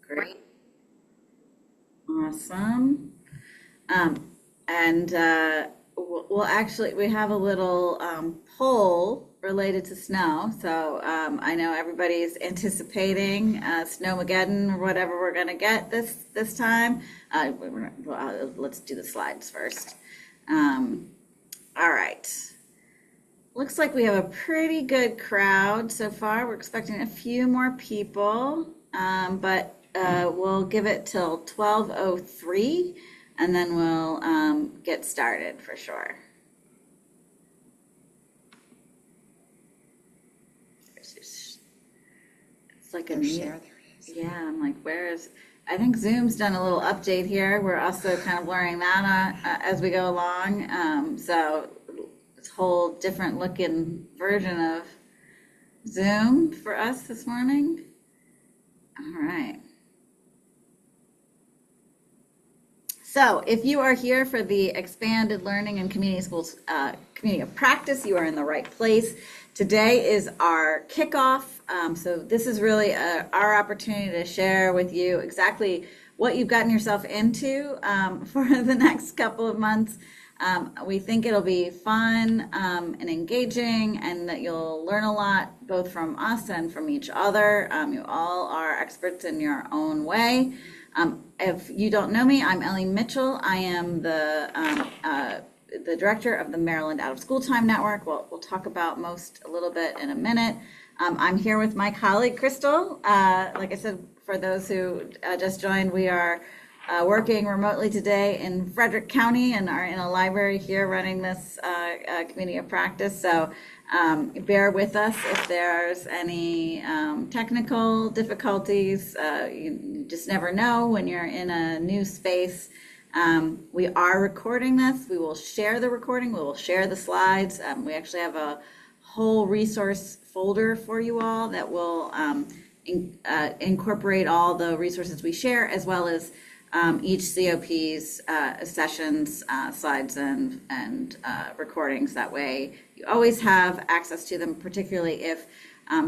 Great. Awesome. And we'll actually, we have a little poll related to snow. So I know everybody's anticipating Snowmageddon or whatever we're going to get this time. Let's do the slides first. All right. Looks like we have a pretty good crowd so far. We're expecting a few more people, but we'll give it till 12:03, and then we'll get started for sure. It's like a share. There it is. Yeah, I'm like, where is? I think Zoom's done a little update here. We're also kind of learning that as we go along. So this whole different looking version of Zoom for us this morning. All right. So if you are here for the Expanded Learning and Community Schools Community of Practice, you are in the right place. Today is our kickoff. So this is really our opportunity to share with you exactly what you've gotten yourself into for the next couple of months. We think it'll be fun and engaging, and that you'll learn a lot both from us and from each other. You all are experts in your own way. If you don't know me, I'm Ellie Mitchell. I am the director of the Maryland Out of School Time Network. We'll talk about most a little bit in a minute. I'm here with my colleague, Crystal. Like I said, for those who just joined, we are working remotely today in Frederick County and are in a library here running this community of practice. So bear with us if there's any technical difficulties. You just never know when you're in a new space. We are recording this. We will share the recording. We will share the slides. We actually have a whole resource folder for you all that will incorporate all the resources we share, as well as each COP's sessions, slides, and recordings. That way you always have access to them, particularly if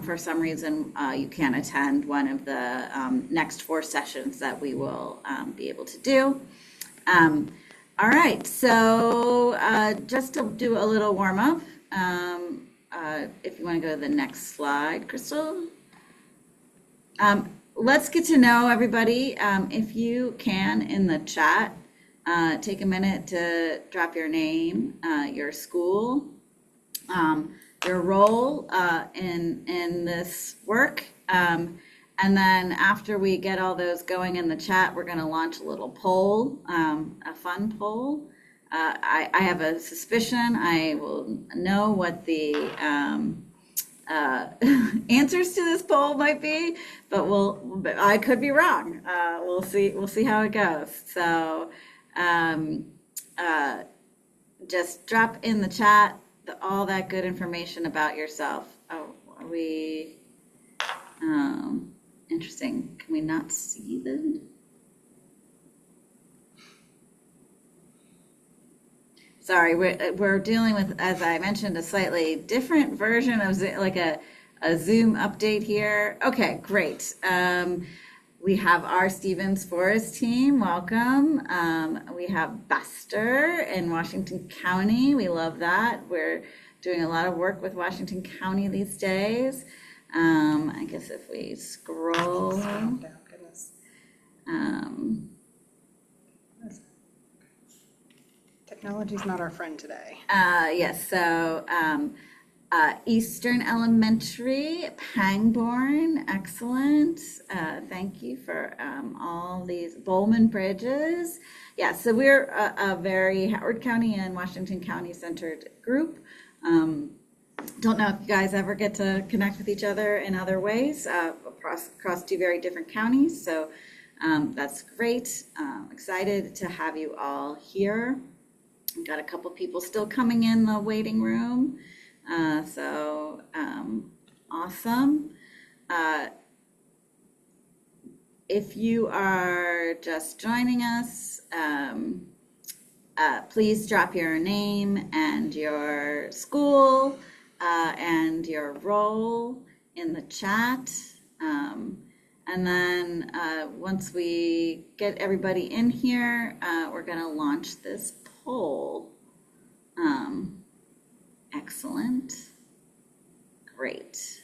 for some reason you can't attend one of the next 4 sessions that we will be able to do. All right, so just to do a little warm up, if you want to go to the next slide, Crystal. Let's get to know everybody. If you can, in the chat, take a minute to drop your name, your school, your role in this work. And then after we get all those going in the chat, we're going to launch a little poll, a fun poll. I have a suspicion I will know what the answers to this poll might be, but I could be wrong. We'll see how it goes. So just drop in the chat all that good information about yourself. Oh, are we? Interesting. Can we not see them? Sorry, we're dealing with, as I mentioned, a slightly different version of like a Zoom update here. Okay, great. We have our Stevens Forest team. Welcome. We have Buster in Washington County. We love that. We're doing a lot of work with Washington County these days. I guess if we scroll. Oh, goodness. Technology's not our friend today. Yes, so Eastern Elementary, Pangborn, excellent. Thank you for all these Bowman Bridges. Yeah, so we're a very Howard County and Washington County centered group. Don't know if you guys ever get to connect with each other in other ways across 2 very different counties. So that's great. Excited to have you all here. We've got a couple people still coming in the waiting room. So awesome. If you are just joining us, please drop your name and your school and your role in the chat. And then once we get everybody in here, we're going to launch this poll. Excellent. Great.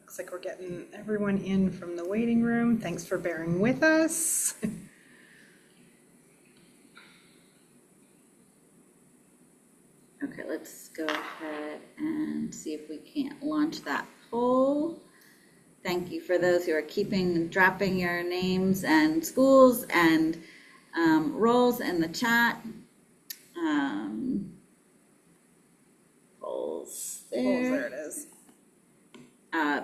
Looks like we're getting everyone in from the waiting room. Thanks for bearing with us. Okay, let's go ahead and see if we can't launch that poll. Thank you for those who are dropping your names and schools and roles in the chat. Polls there. There it is.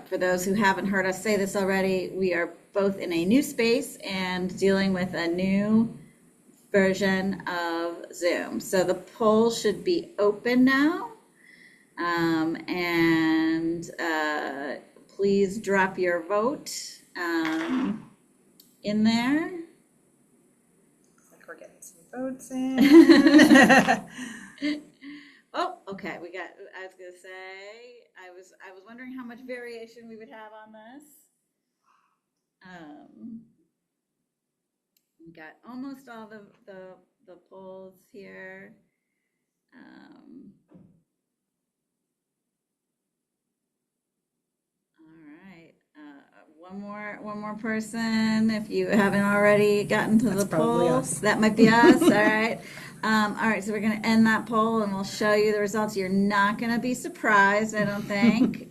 For those who haven't heard us say this already, we are both in a new space and dealing with a new version of Zoom. So the poll should be open now. Please drop your vote in there. Looks like we're getting some votes in. Oh, okay. I was gonna say, I was wondering how much variation we would have on this. We got almost all the polls here. All right. One more person. If you haven't already gotten to the poll, us. that might be us. All right. All right. So we're going to end that poll, and we'll show you the results. You're not going to be surprised, I don't think.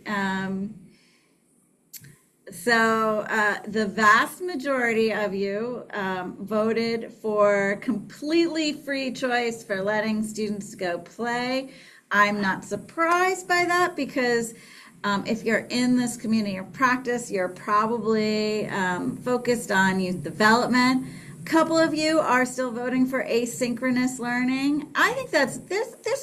So the vast majority of you voted for completely free choice for letting students go play. I'm not surprised by that because if you're in this community of practice, you're probably focused on youth development. A couple of you are still voting for asynchronous learning. I think there's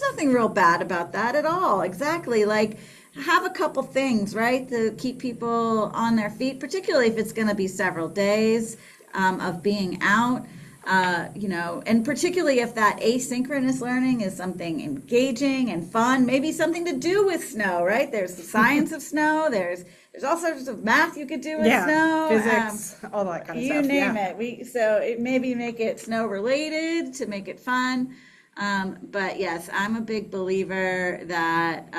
nothing real bad about that at all. Exactly. Like, have a couple things, right, to keep people on their feet, particularly if it's going to be several days of being out, and particularly if that asynchronous learning is something engaging and fun, maybe something to do with snow, right? There's the science of snow. There's all sorts of math you could do with snow. Physics, all that kind of stuff. You name it. So it maybe make it snow related to make it fun. But yes, I'm a big believer that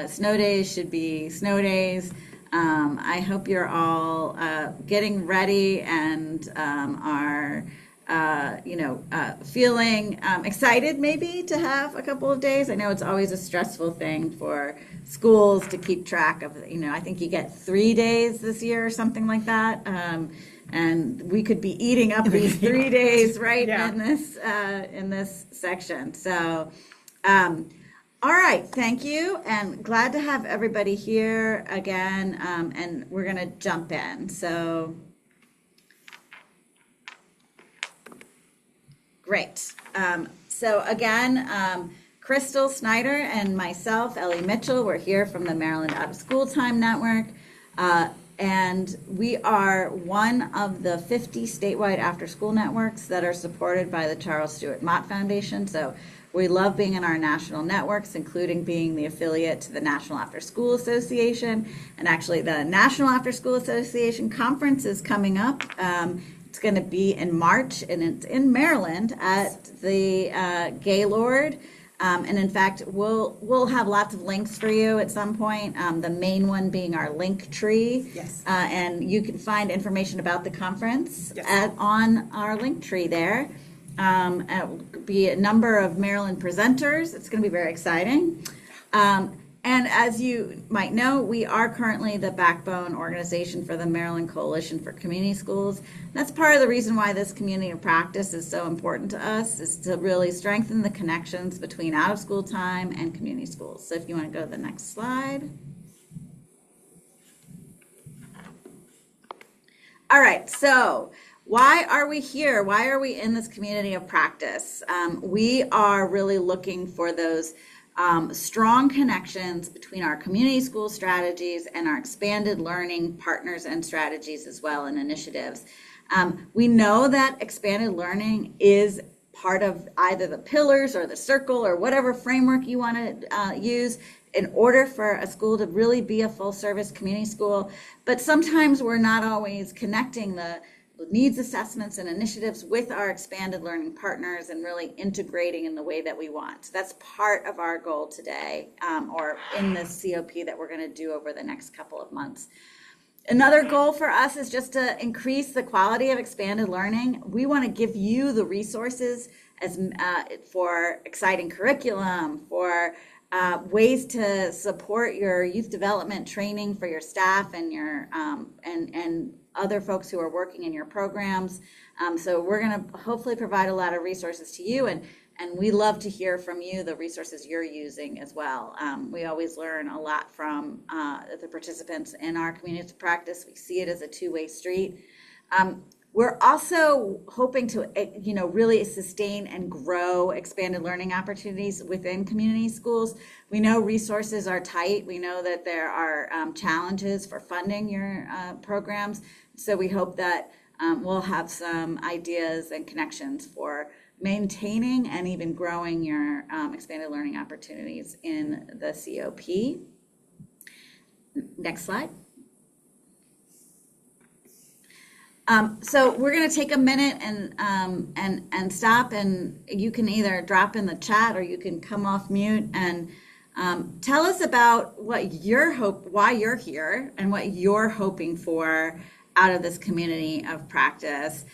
snow days should be snow days. I hope you're all getting ready and are feeling excited maybe to have a couple of days. I know it's always a stressful thing for schools to keep track of. I think you get 3 days this year or something like that. And we could be eating up these 3 days in this section. So, all right, thank you, and glad to have everybody here again. And we're going to jump in. So, great. So again, Crystal Snyder and myself, Ellie Mitchell, we're here from the Maryland Out of School Time Network. And we are one of the 50 statewide after-school networks that are supported by the Charles Stewart Mott Foundation. So we love being in our national networks, including being the affiliate to the National After School Association. And actually, the National After School Association Conference is coming up. It's going to be in March, and it's in Maryland at the Gaylord. And in fact, we'll have lots of links for you at some point. The main one being our link tree. Yes. And you can find information about the conference on our link tree there. It will be a number of Maryland presenters. It's going to be very exciting. And as you might know, we are currently the backbone organization for the Maryland Coalition for Community Schools. That's part of the reason why this community of practice is so important to us, is to really strengthen the connections between out of school time and community schools. So if you want to go to the next slide. All right, so why are we here? Why are we in this community of practice? We are really looking for those strong connections between our community school strategies and our expanded learning partners and strategies as well, and initiatives. We know that expanded learning is part of either the pillars or the circle or whatever framework you want to use. in order for a school to really be a full service community school. But sometimes we're not always connecting the needs assessments and initiatives with our expanded learning partners and really integrating in the way that we want. So that's part of our goal today, or in this COP that we're going to do over the next couple of months. Another goal for us is just to increase the quality of expanded learning. We want to give you the resources as for exciting curriculum, for ways to support your youth development training for your staff and your and other folks who are working in your programs. So we're going to hopefully provide a lot of resources to you, and we love to hear from you the resources you're using as well. We always learn a lot from the participants in our community practice. We see it as a two-way street. We're also hoping to, really sustain and grow expanded learning opportunities within community schools. We know resources are tight. We know that there are challenges for funding your programs. So we hope that we'll have some ideas and connections for maintaining and even growing your expanded learning opportunities in the COP. Next slide. So we're going to take a minute and stop, and you can either drop in the chat or you can come off mute and tell us about why you're here and what you're hoping for out of this community of practice.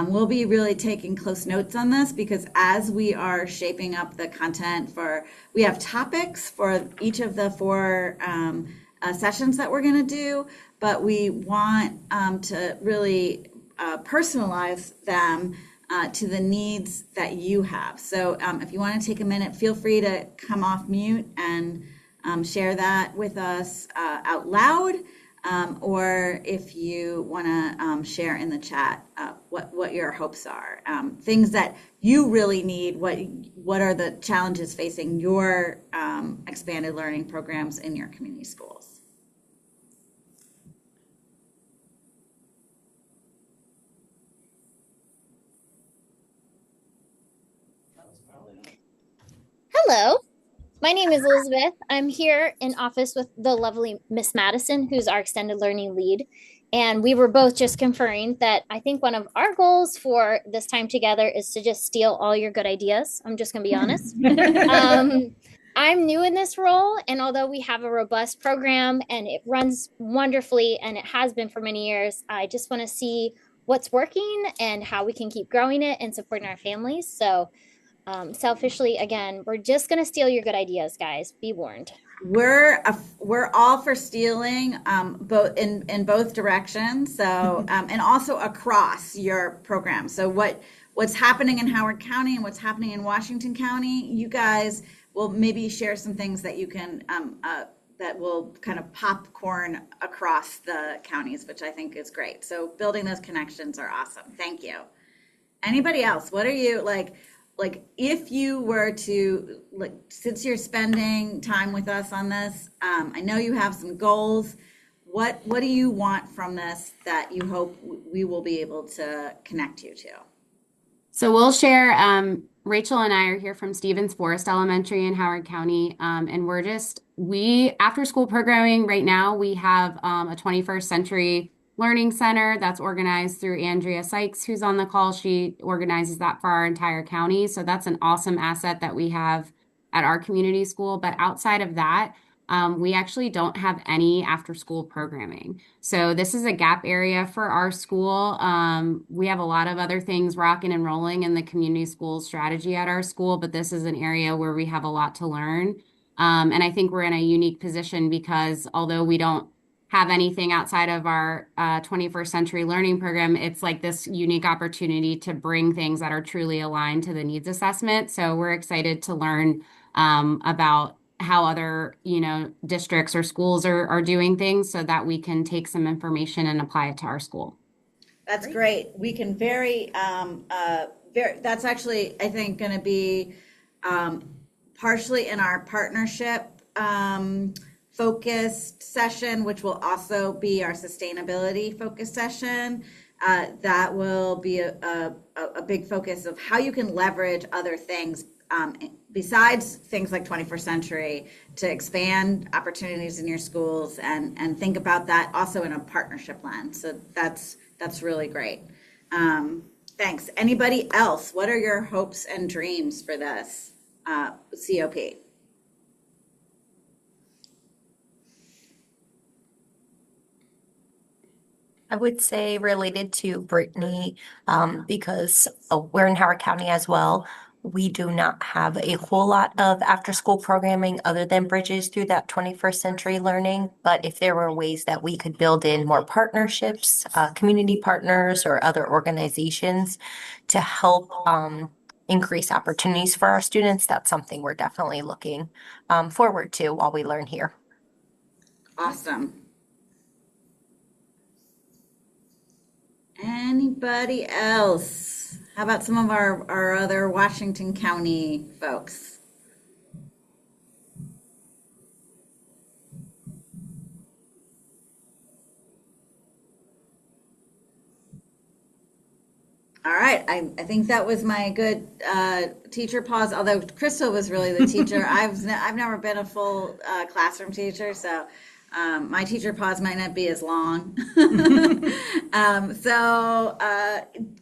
We'll be really taking close notes on this because as we are shaping up the content we have topics for each of the four sessions that we're going to do, but we want to really personalize them to the needs that you have. So if you want to take a minute, feel free to come off mute and share that with us out loud, or if you want to share in the chat what your hopes are, things that you really need, what are the challenges facing your expanded learning programs in your community schools. Hello, my name is Elizabeth. I'm here in office with the lovely Miss Madison, who's our extended learning lead. And we were both just conferring that I think one of our goals for this time together is to just steal all your good ideas. I'm just going to be honest. I'm new in this role, and although we have a robust program and it runs wonderfully, and it has been for many years, I just want to see what's working and how we can keep growing it and supporting our families. So selfishly, again, we're just going to steal your good ideas, guys. Be warned. We're all for stealing, both in both directions. So and also across your program. So what's happening in Howard County and what's happening in Washington County, you guys will maybe share some things that you can that will kind of popcorn across the counties, which I think is great. So building those connections are awesome. Thank you. Anybody else? What are you like if you were to, since you're spending time with us on this, I know you have some goals. What do you want from this that you hope we will be able to connect you to? So we'll share, Rachel and I are here from Stevens Forest Elementary in Howard County. And we after school programming right now, we have a 21st Century Learning Center that's organized through Andrea Sykes, who's on the call. She organizes that for our entire county. So that's an awesome asset that we have at our community school. But outside of that, we actually don't have any after school programming. So this is a gap area for our school. We have a lot of other things rocking and rolling in the community school strategy at our school, but this is an area where we have a lot to learn. And I think we're in a unique position because although we don't have anything outside of our 21st Century Learning Program, it's like this unique opportunity to bring things that are truly aligned to the needs assessment. So we're excited to learn about how other, districts or schools are doing things so that we can take some information and apply it to our school. That's great. We can that's actually, I think, going to be partially in our partnership focused session, which will also be our sustainability focused session. That will be a big focus of how you can leverage other things besides things like 21st century, to expand opportunities in your schools and think about that also in a partnership lens. So that's really great. Thanks. Anybody else? What are your hopes and dreams for this COP? I would say related to Brittany, because we're in Howard County as well. We do not have a whole lot of after-school programming other than bridges through that 21st century learning. But if there were ways that we could build in more partnerships, community partners or other organizations to help increase opportunities for our students, that's something we're definitely looking forward to while we learn here. Awesome. Anybody else? How about some of our other Washington County folks? All right, I think that was my good teacher pause, although Crystal was really the teacher. I've never been a full classroom teacher, so my teacher pause might not be as long. So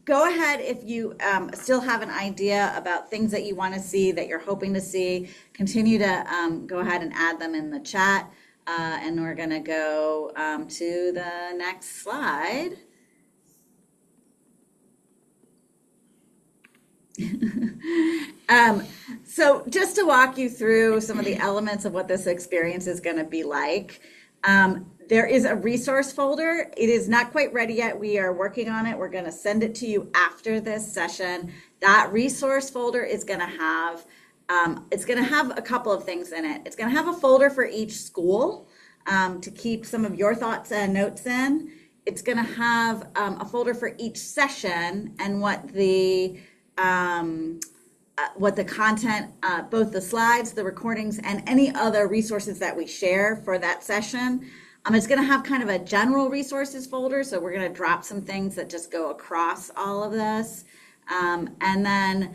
go ahead if you still have an idea about things that you want to see, that you're hoping to see. Continue to go ahead and add them in the chat. And we're going to go to the next slide. So just to walk you through some of the elements of what this experience is going to be like, there is a resource folder. It is not quite ready yet. We are working on it. We're going to send it to you after this session. That resource folder is going to have a couple of things in it. It's going to have a folder for each school to keep some of your thoughts and notes in. It's going to have a folder for each session and what the content, both the slides, the recordings, and any other resources that we share for that session. It's going to have kind of a general resources folder, so we're going to drop some things that just go across all of this. And then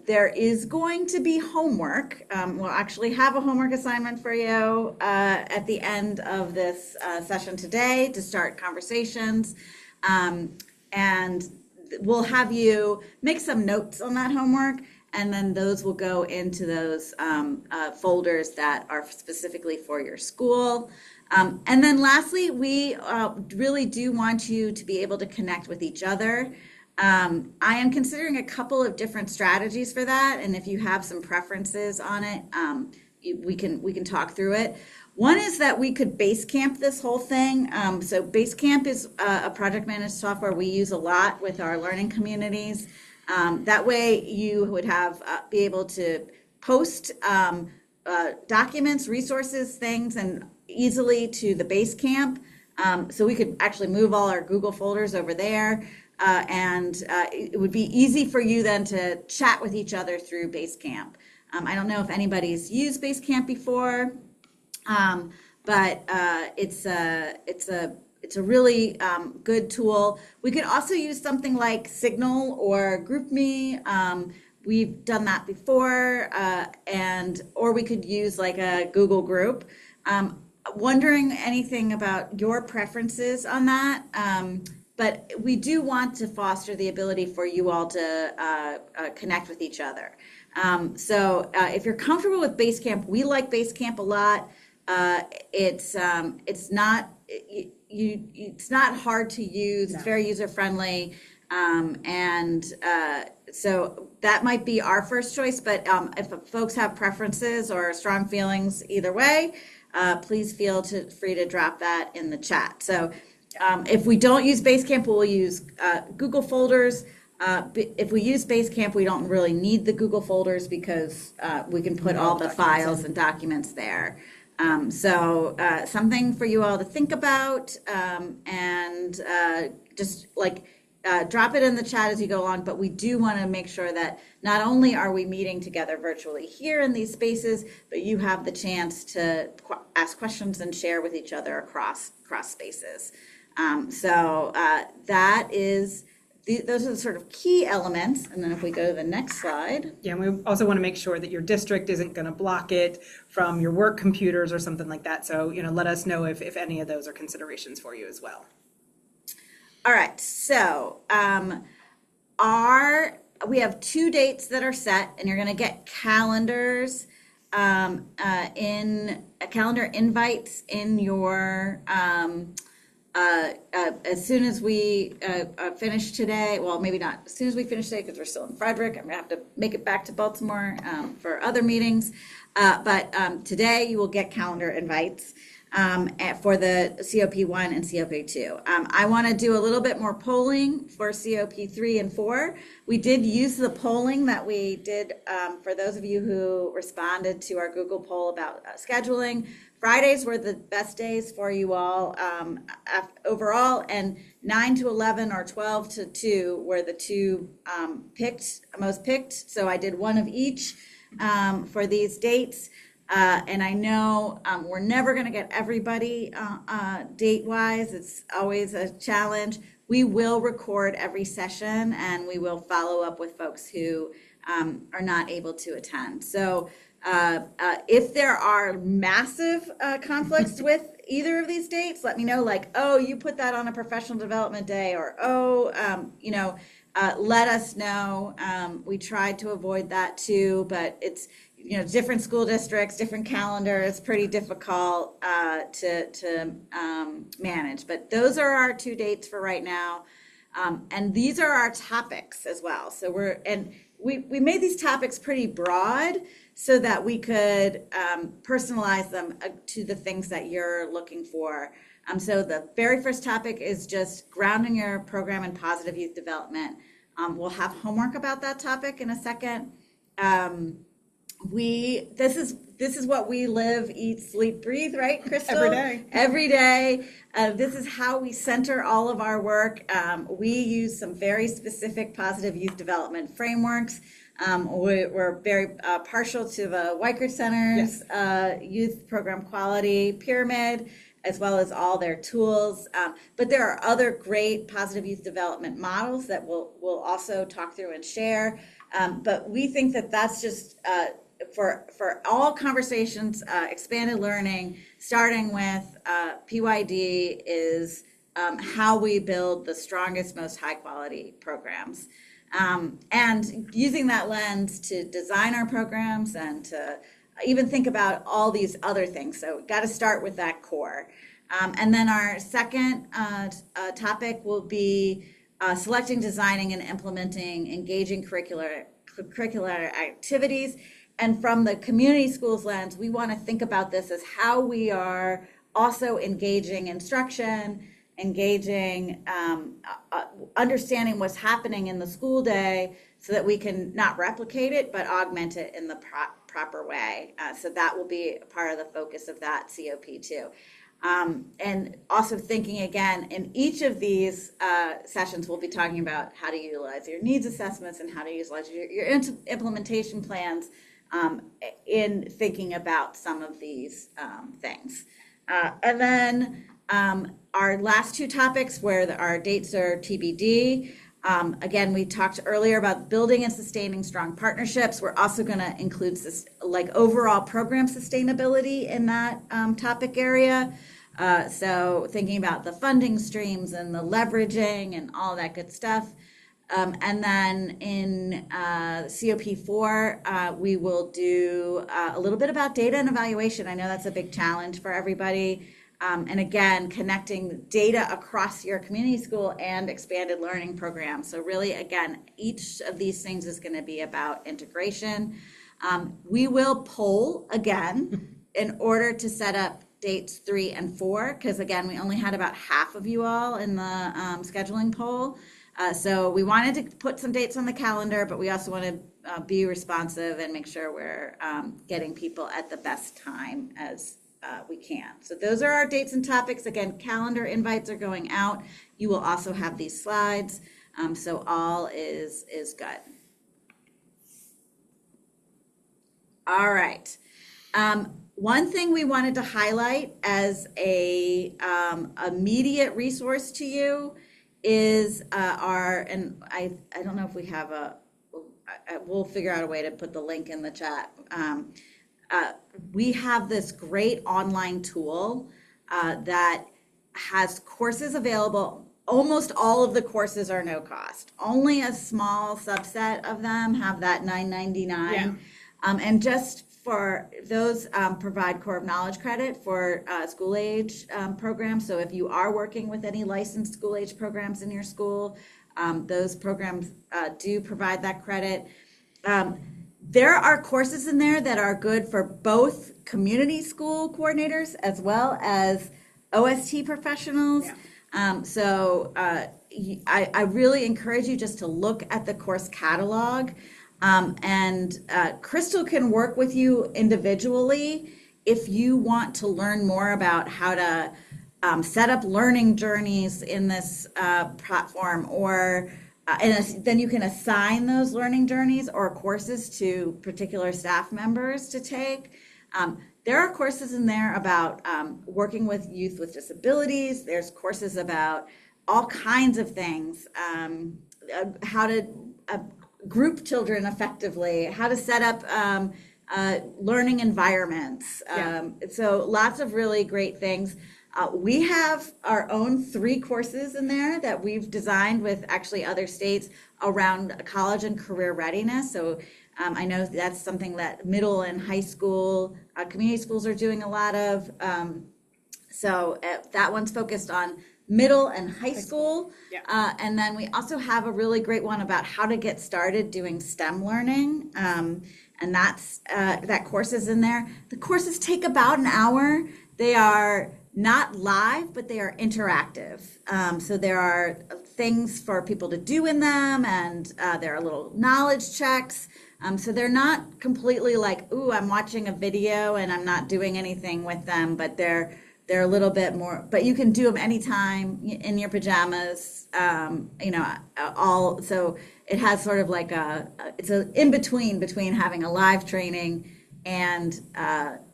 there is going to be homework. We'll actually have a homework assignment for you at the end of this session today to start conversations. And we'll have you make some notes on that homework, and then those will go into those folders that are specifically for your school. And then lastly, we really do want you to be able to connect with each other. I am considering a couple of different strategies for that, and if you have some preferences on it, we can talk through it. One is that we could Basecamp this whole thing. So Basecamp is a project managed software we use a lot with our learning communities. That way you would be able to post documents, resources, things, and easily to the Basecamp. So we could actually move all our Google folders over there. And it would be easy for you then to chat with each other through Basecamp. I don't know if anybody's used Basecamp before. But it's a really good tool. We could also use something like Signal or GroupMe. We've done that before, or we could use like a Google group. Wondering anything about your preferences on that, but we do want to foster the ability for you all to connect with each other. So if you're comfortable with Basecamp, we like Basecamp a lot. It's not hard to use. It's very user friendly, so that might be our first choice. But if folks have preferences or strong feelings either way, please feel free to drop that in the chat. So if we don't use Basecamp, we'll use Google folders. If we use Basecamp, we don't really need the Google folders because we can put all the files and documents there. So something for you all to think about, and just like drop it in the chat as you go along. But we do want to make sure that not only are we meeting together virtually here in these spaces, but you have the chance to ask questions and share with each other across spaces. So that is those are the sort of key elements. And then if we go to the next slide. Yeah, and we also want to make sure that your district isn't going to block it from your work computers or something like that. So, let us know if any of those are considerations for you as well. All right, so we have 2 dates that are set, and you're going to get calendars calendar invites in your as soon as we finish today. Well, maybe not as soon as we finish today because we're still in Frederick. I'm gonna have to make it back to Baltimore for other meetings. But today you will get calendar invites for the COP1 and COP2. I want to do a little bit more polling for COP3 and 4. We did use the polling that we did for those of you who responded to our Google poll about scheduling. Fridays were the best days for you all overall, and 9 to 11 or 12 to 2 were the 2 most picked. So I did one of each for these dates. And I know we're never going to get everybody date-wise. It's always a challenge. We will record every session, and we will follow up with folks who are not able to attend. So if there are massive conflicts with either of these dates, let me know, like, oh, you put that on a professional development day, or, let us know. We tried to avoid that too, but it's, different school districts, different calendars, pretty difficult to manage. But those are our 2 dates for right now. And these are our topics as well. So we made these topics pretty broad so that we could personalize them to the things that you're looking for. So the very first topic is just grounding your program in positive youth development. We'll have homework about that topic in a second. This is what we live, eat, sleep, breathe, right, Crystal? Every day. Every day. This is how we center all of our work. We use some very specific positive youth development frameworks. We're very partial to the Weichert Center's youth program quality pyramid, as well as all their tools. But there are other great positive youth development models that we'll also talk through and share. But we think that that's just for all conversations, expanded learning, starting with PYD is how we build the strongest, most high quality programs. And using that lens to design our programs and to even think about all these other things. So we've got to start with that core. And then our second topic will be selecting, designing, and implementing engaging curricular activities. And from the community schools lens, we want to think about this as how we are also engaging instruction, engaging, understanding what's happening in the school day so that we can not replicate it, but augment it in the proper way. So that will be a part of the focus of that COP too. And also thinking again, in each of these sessions, we'll be talking about how to utilize your needs assessments and how to utilize your implementation plans in thinking about some of these things. And then our last 2 topics where our dates are TBD. Again, we talked earlier about building and sustaining strong partnerships. We're also going to include overall program sustainability in that topic area. So thinking about the funding streams and the leveraging and all that good stuff. And then in COP4, we will do a little bit about data and evaluation. I know that's a big challenge for everybody. And again, connecting data across your community school and expanded learning programs. So really, again, each of these things is going to be about integration. We will poll again in order to set up dates 3 and 4, because again, we only had about half of you all in the scheduling poll. So we wanted to put some dates on the calendar, but we also want to be responsive and make sure we're getting people at the best time as we can. So those are our dates and topics. Again, calendar invites are going out. You will also have these slides. So all is good. All right. One thing we wanted to highlight as a immediate resource to you is and I don't know if we have we'll figure out a way to put the link in the chat. We have this great online tool that has courses available. Almost all of the courses are no cost. Only a small subset of them have that $9.99. Yeah. And just for those provide Core of Knowledge credit for school age programs. So if you are working with any licensed school age programs in your school, those programs do provide that credit. There are courses in there that are good for both community school coordinators as well as OST professionals. Yeah. I really encourage you just to look at the course catalog. And Crystal can work with you individually if you want to learn more about how to set up learning journeys in this platform, or then you can assign those learning journeys or courses to particular staff members to take. There are courses in there about working with youth with disabilities. There's courses about all kinds of things, how to group children effectively, how to set up learning environments. So lots of really great things. We have our own 3 courses in there that we've designed with actually other states around college and career readiness. So I know that's something that middle and high school community schools are doing a lot of. So that one's focused on middle and high school. Yeah. And then we also have a really great one about how to get started doing STEM learning. And that course is in there. The courses take about an hour. They are not live, but they are interactive. So there are things for people to do in them, and there are little knowledge checks. So they're not completely like, ooh, I'm watching a video and I'm not doing anything with them, but they're a little bit more, but you can do them anytime in your pajamas, so it has sort of like it's an in-between having a live training and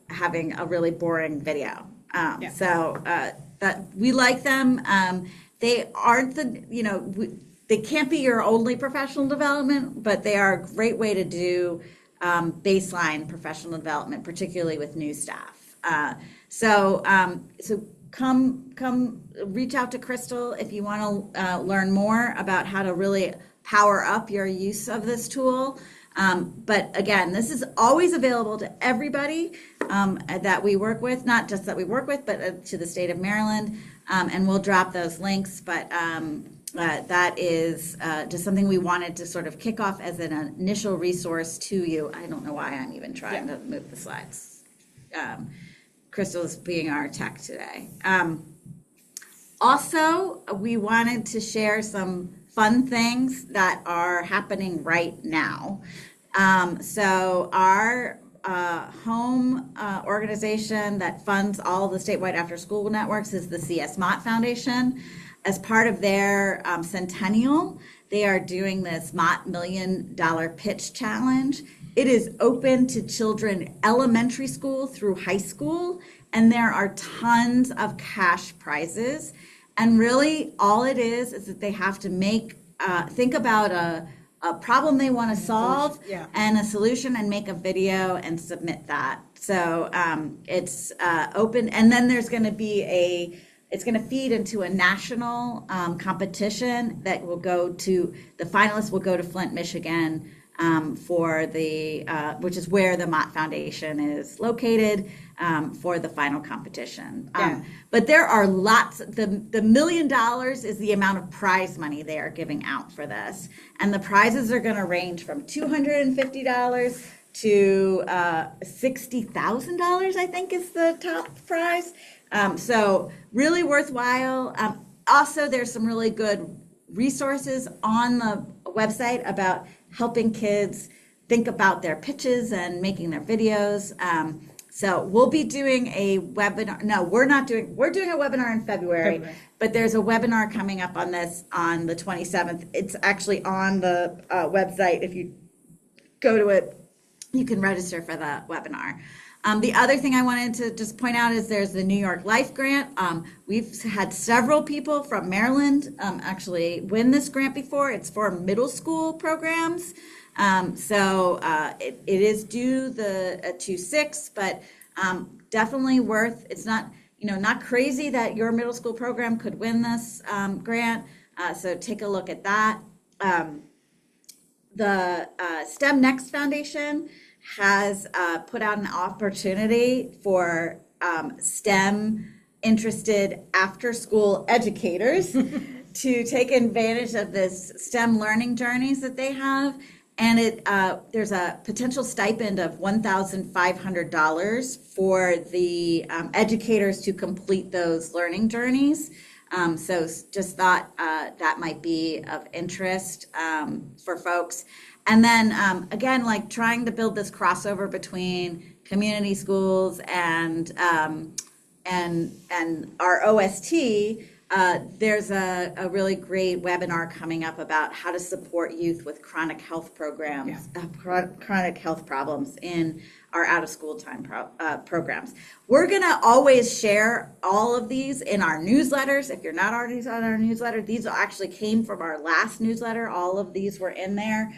having a really boring video. That we like them. They aren't they can't be your only professional development, but they are a great way to do baseline professional development, particularly with new staff. So come reach out to Crystal if you want to learn more about how to really power up your use of this tool. But again, this is always available to everybody that we work with, not just that we work with, but to the state of Maryland. And we'll drop those links. But that is just something we wanted to sort of kick off as an initial resource to you. I don't know why I'm even trying to move the slides. Crystal's being our tech today. Also, we wanted to share some fun things that are happening right now. So our home organization that funds all the statewide after-school networks is the CS Mott Foundation. As part of their centennial, they are doing this Mott $1 Million Pitch Challenge. It is open to children elementary school through high school, and there are tons of cash prizes. And really, all it is that they have to think about a problem they want to solve and a solution, and make a video and submit that. So it's open, and then there's going to be it's going to feed into a national competition that will go to, the finalists will go to Flint, Michigan, for the, which is where the Mott Foundation is located, for the final competition. But there are lots, the $1 million is the amount of prize money they are giving out for this. And the prizes are going to range from $250 to $60,000, I think is the top prize. So really worthwhile. Also, there's some really good resources on the website about helping kids think about their pitches and making their videos. So we'll be doing a webinar. No, we're doing a webinar in February, but there's a webinar coming up on this on the 27th. It's actually on the website. If you go to it, you can register for the webinar. The other thing I wanted to just point out is there's the New York Life Grant. We've had several people from Maryland actually win this grant before. It's for middle school programs. It is due the 2/6, but definitely worth, it's not, not crazy that your middle school program could win this grant. So take a look at that. The STEM Next Foundation has put out an opportunity for STEM interested after school educators to take advantage of this STEM learning journeys that they have. And there's a potential stipend of $1,500 for the educators to complete those learning journeys. So just thought that might be of interest for folks. And then again, like trying to build this crossover between community schools and our OST. There's a really great webinar coming up about how to support youth with chronic health programs, chronic health problems in our out of school time programs. We're going to always share all of these in our newsletters. If you're not already on our newsletter, these actually came from our last newsletter. All of these were in there.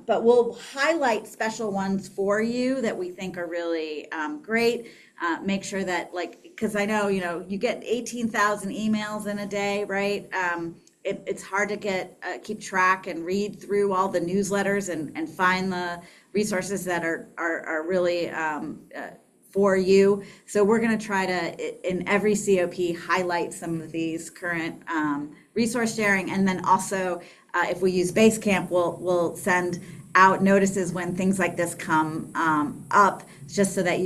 But we'll highlight special ones for you that we think are really great. Make sure that, because I know, you get 18,000 emails in a day, right? It's hard to keep track and read through all the newsletters and find the resources that are really for you. So we're going to try to, in every COP, highlight some of these current resource sharing. And then also, if we use Basecamp, we'll send out notices when things like this come up, just so that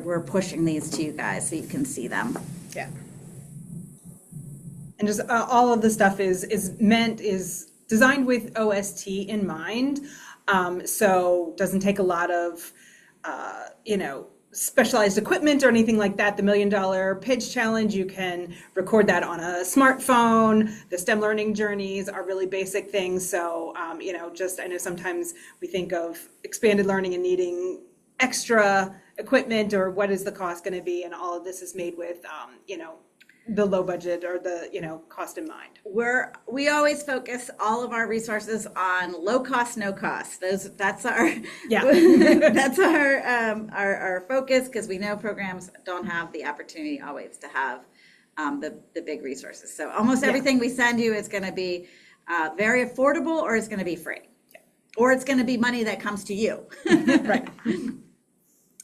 we're pushing these to you guys so you can see them. Yeah. And just all of the stuff is designed with OST in mind. So doesn't take a lot of, specialized equipment or anything like that. The $1 Million Pitch Challenge, you can record that on a smartphone. The STEM learning journeys are really basic things. So, I know sometimes we think of expanded learning and needing extra equipment, or what is the cost going to be? And all of this is made with, the low budget or the, cost in mind. We always focus all of our resources on low cost, no cost. That's our that's our focus, because we know programs don't have the opportunity always to have the big resources. So almost everything we send you is going to be very affordable, or it's going to be free, or it's going to be money that comes to you. Right.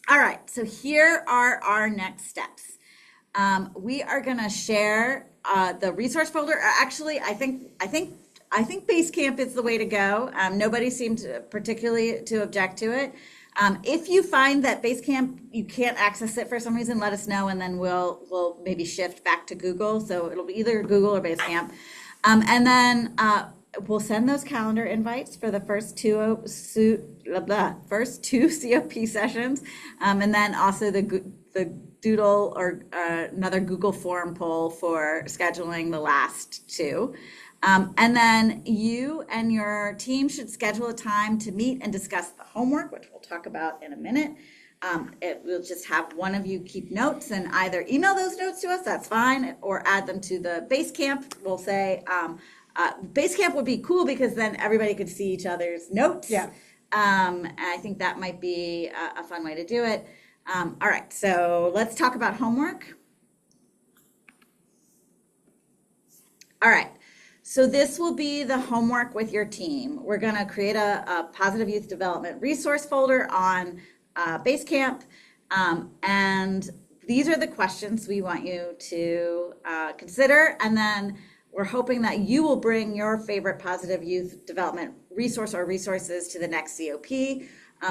All right. So here are our next steps. We are going to share the resource folder. Actually, I think Basecamp is the way to go. Nobody seemed particularly to object to it. If you find that Basecamp, you can't access it for some reason, let us know, and then we'll maybe shift back to Google. So it'll be either Google or Basecamp. And then we'll send those calendar invites for the first two COP sessions, and then also the Doodle or another Google form poll for scheduling the last two. And then you and your team should schedule a time to meet and discuss the homework, which we'll talk about in a minute. We'll just have one of you keep notes and either email those notes to us, that's fine, or add them to the Basecamp. We'll say Basecamp would be cool because then everybody could see each other's notes. Yeah. And I think that might be a fun way to do it. All right, so let's talk about homework. All right, so this will be the homework with your team. We're going to create a positive youth development resource folder on Basecamp, and these are the questions we want you to consider, and then we're hoping that you will bring your favorite positive youth development resource or resources to the next COP.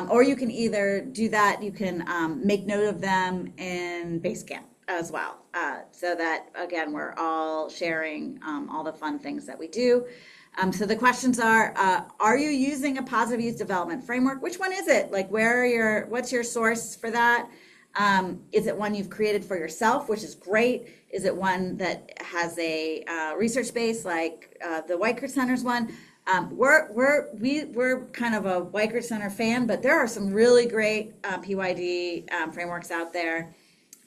Or you can either do that, you can make note of them in Basecamp as well, so that, again, we're all sharing all the fun things that we do. So the questions are you using a positive youth development framework? Which one is it? Like, what's your source for that? Is it one you've created for yourself, which is great? Is it one that has a research base like the Whitecourt Center's one? We're kind of a Weichert Center fan, but there are some really great PYD frameworks out there.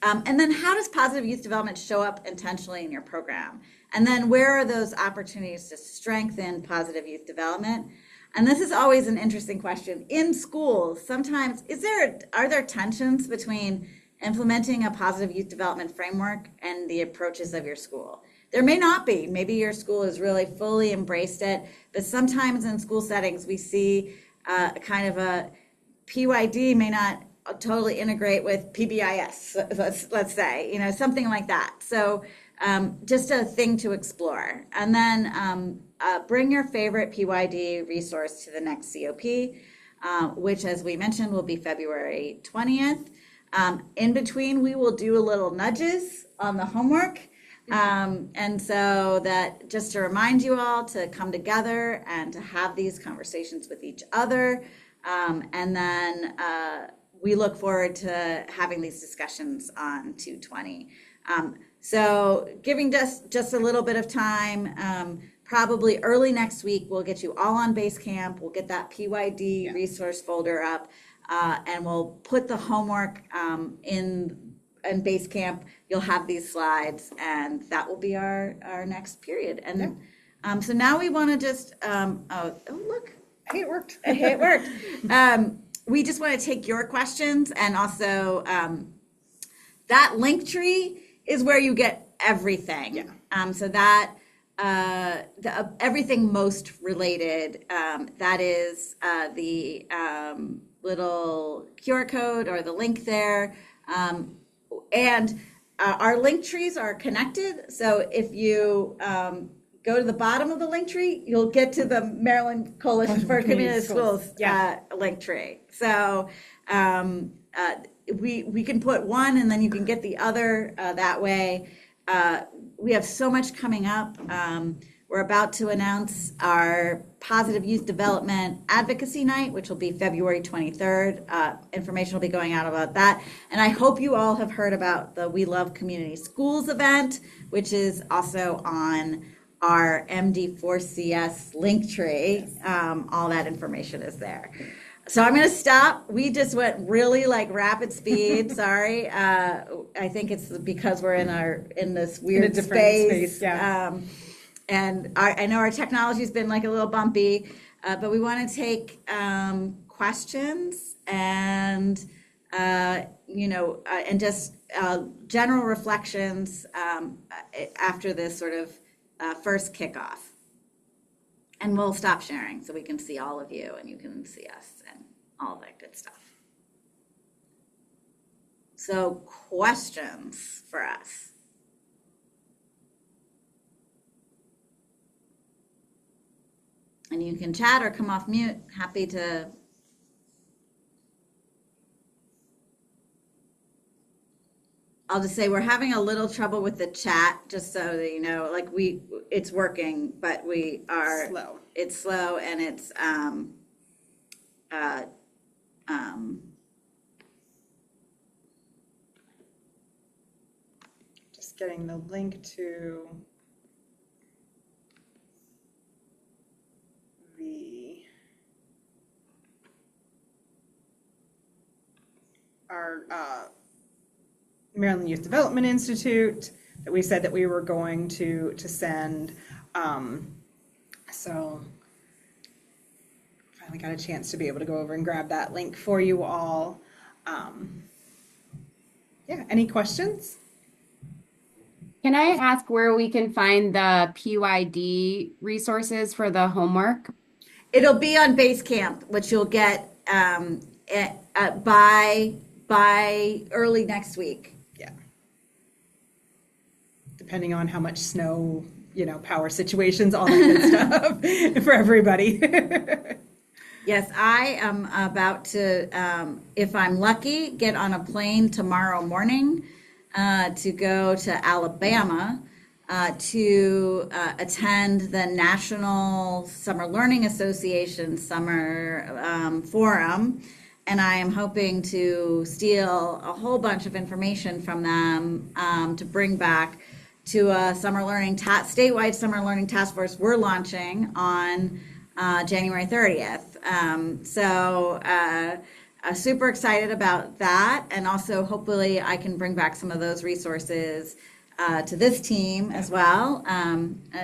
And then how does positive youth development show up intentionally in your program? And then where are those opportunities to strengthen positive youth development? And this is always an interesting question. In schools, sometimes are there tensions between implementing a positive youth development framework and the approaches of your school? There may not be. Maybe your school has really fully embraced it, but sometimes in school settings we see kind of a PYD may not totally integrate with PBIS, let's say, something like that. So just a thing to explore. And then bring your favorite PYD resource to the next COP, which, as we mentioned, will be February 20th. In between, we will do a little nudges on the homework. And so that just to remind you all to come together and to have these conversations with each other. And then we look forward to having these discussions on 220. So giving just a little bit of time, probably early next week, we'll get you all on Basecamp. We'll get that PYD resource folder up, and we'll put the homework in Basecamp. You'll have these slides, and that will be our next period. And so now we want to just, look. Hey, it worked. Hey, it worked. We just want to take your questions, and also that link tree is where you get everything. Yeah. So that everything most related, that is the little QR code or the link there. And our link trees are connected. So if you go to the bottom of the link tree, you'll get to the Maryland Coalition for Community Schools link tree. So we can put one and then you can get the other that way. We have so much coming up. We're about to announce our Positive Youth Development Advocacy Night, which will be February 23rd. Information will be going out about that. And I hope you all have heard about the We Love Community Schools event, which is also on our MD4CS link tree. All that information is there. So I'm going to stop. We just went really rapid speed. Sorry. I think it's because we're in this weird space. Yeah. And I know our technology has been a little bumpy, but we want to take questions and and just general reflections after this sort of first kickoff. And we'll stop sharing so we can see all of you and you can see us and all that good stuff. So questions for us. And you can chat or come off mute. Happy to. I'll just say we're having a little trouble with the chat, just so that you know, it's working, but we are slow. It's slow and it's just getting the link to our Maryland Youth Development Institute that we said that we were going to send. So finally got a chance to be able to go over and grab that link for you all. Any questions? Can I ask where we can find the PYD resources for the homework? It'll be on Basecamp, which you'll get by early next week. Yeah. Depending on how much snow, power situations, all that good stuff for everybody. Yes, I am about to, if I'm lucky, get on a plane tomorrow morning to go to Alabama to attend the National Summer Learning Association Summer Forum. And I am hoping to steal a whole bunch of information from them to bring back to a summer learning statewide summer learning task force we're launching on January 30th. Super excited about that. And also hopefully I can bring back some of those resources to this team as well.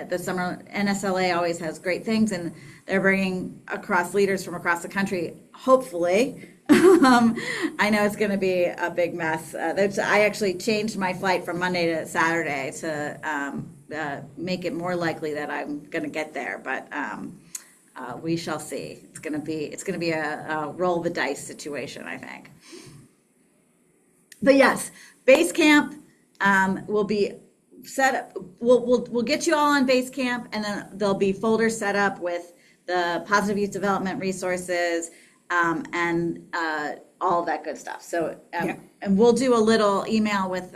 The summer NSLA always has great things, and they're bringing across leaders from across the country, hopefully. I know it's going to be a big mess. I actually changed my flight from Monday to Saturday to make it more likely that I'm going to get there, but we shall see. It's going to be a roll the dice situation, I think. But yes, base camp will be set up. We'll get you all on base camp, and then there'll be folders set up with the positive youth development resources and all of that good stuff. So and we'll do a little email with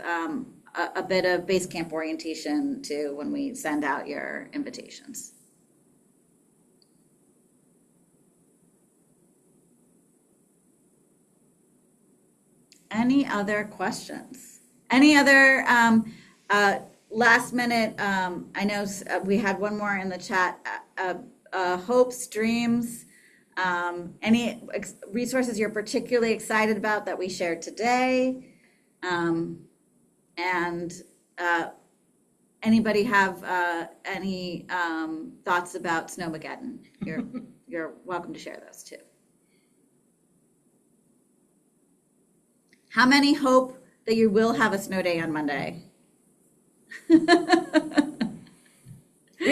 a bit of base camp orientation too when we send out your invitations. Any other questions? Any other last minute? I know we had one more in the chat. Hopes, dreams, any resources you're particularly excited about that we shared today? And anybody have any thoughts about Snowmageddon? You're welcome to share those too. How many hope that you will have a snow day on Monday? We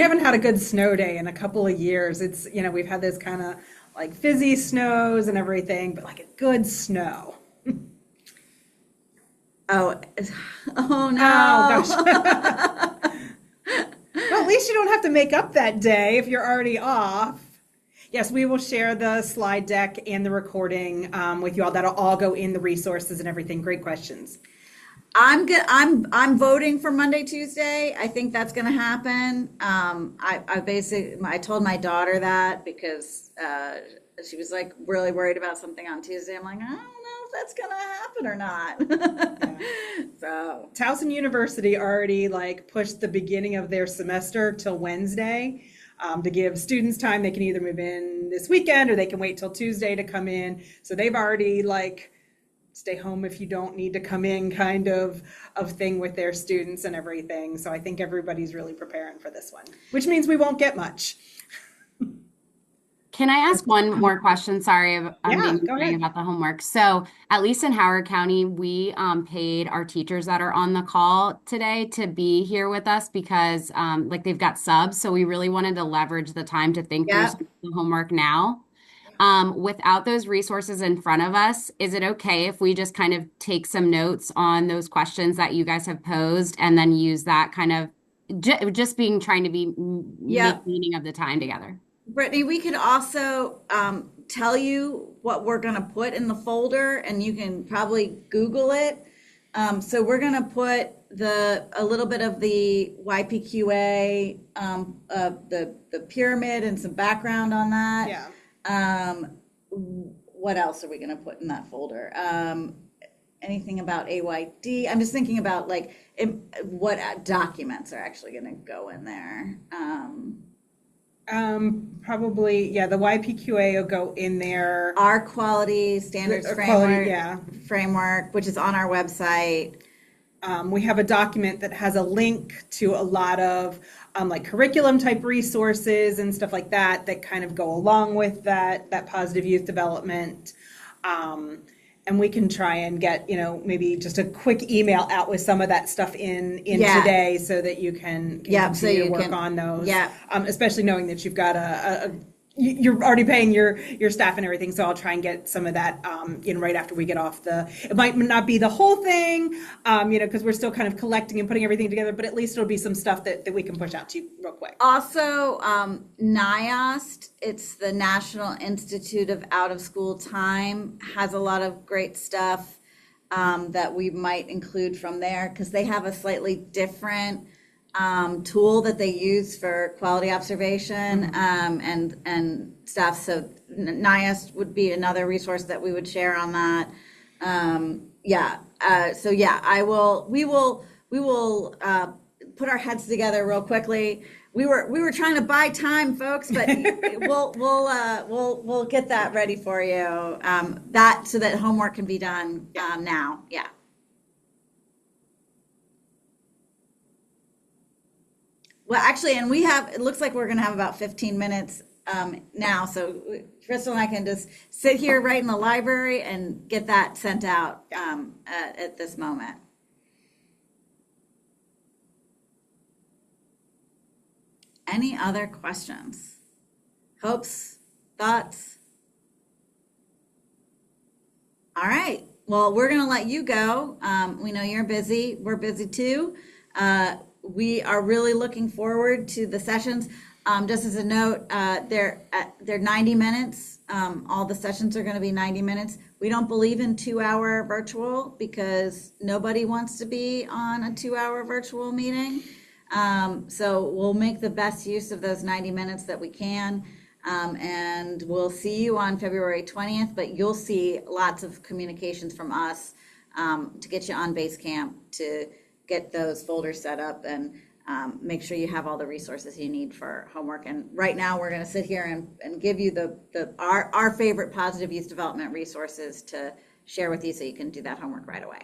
haven't had a good snow day in a couple of years. It's, we've had this kind of like fizzy snows and everything, but like a good snow. Oh no. Oh, gosh. Well, at least you don't have to make up that day if you're already off. Yes, we will share the slide deck and the recording with you all. That'll all go in the resources and everything. Great questions. I'm good. I'm voting for Monday, Tuesday. I think that's going to happen. I told my daughter that because she was like really worried about something on Tuesday. I'm like, I don't know if that's going to happen or not. Yeah. So Towson University already pushed the beginning of their semester till Wednesday. To give students time. They can either move in this weekend or they can wait till Tuesday to come in. So they've already stay home if you don't need to come in kind of thing with their students and everything. So I think everybody's really preparing for this one, which means we won't get much. Can I ask one more question? Sorry, I'm being go ahead. about the homework. So at least in Howard County, we paid our teachers that are on the call today to be here with us because they've got subs. So we really wanted to leverage the time to think through some of the homework now. Without those resources in front of us, is it okay if we just kind of take some notes on those questions that you guys have posed and then use that kind of just trying to be make meaning of the time together? Brittany, we could also tell you what we're going to put in the folder, and you can probably Google it. So we're going to put a little bit of the YPQA, the pyramid, and some background on that. Yeah. What else are we going to put in that folder? Anything about AYD? I'm just thinking about what documents are actually going to go in there. Probably, the YPQA will go in there. Our quality standards framework, which is on our website. We have a document that has a link to a lot of curriculum type resources and stuff like that kind of go along with that positive youth development. And we can try and get, maybe just a quick email out with some of that stuff in today so that you can continue to work on those. Yeah. Especially knowing that you've got you're already paying your staff and everything. So I'll try and get some of that, right after we get off it might not be the whole thing, because we're still kind of collecting and putting everything together, but at least it'll be some stuff that we can push out to you real quick. Also, NIOST, it's the National Institute of Out of School Time, has a lot of great stuff that we might include from there because they have a slightly different tool that they use for quality observation and stuff. So NIOST would be another resource that we would share on that. We will put our heads together real quickly. We were trying to buy time, folks, but we'll get that ready for you. That so that homework can be done now. Yeah. Well, actually, and it looks like we're going to have about 15 minutes now. So Crystal and I can just sit here right in the library and get that sent out at this moment. Any other questions? Hopes? Thoughts? All right. Well, we're going to let you go. We know you're busy. We're busy too. We are really looking forward to the sessions. Just as a note, they're 90 minutes. All the sessions are going to be 90 minutes. We don't believe in 2-hour virtual because nobody wants to be on a 2-hour virtual meeting. So we'll make the best use of those 90 minutes that we can. And we'll see you on February 20th, but you'll see lots of communications from us to get you on Basecamp, to get those folders set up and make sure you have all the resources you need for homework. And right now we're going to sit here and give you our favorite positive youth development resources to share with you so you can do that homework right away.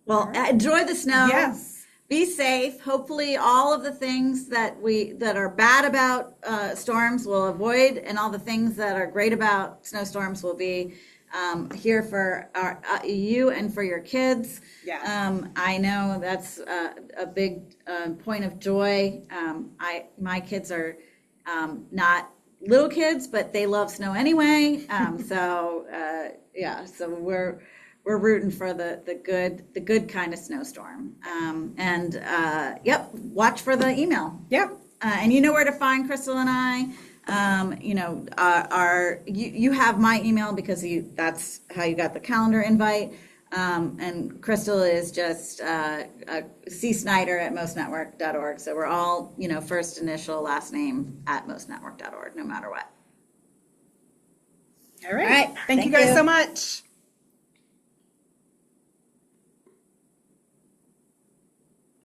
Well, enjoy the snow. Yes. Be safe. Hopefully all of the things that are bad about storms will avoid, and all the things that are great about snowstorms will be here for you and for your kids. Yeah. I know that's a big point of joy. My kids are not little kids, but they love snow anyway. So we're rooting for the good kind of snowstorm. Yep, watch for the email. Yep. And you know where to find Crystal and I. You have my email because that's how you got the calendar invite. And Crystal is just csnyder@mostnetwork.org. So we're all, first initial, last name @mostnetwork.org, no matter what. All right. All right. Thank you guys so much.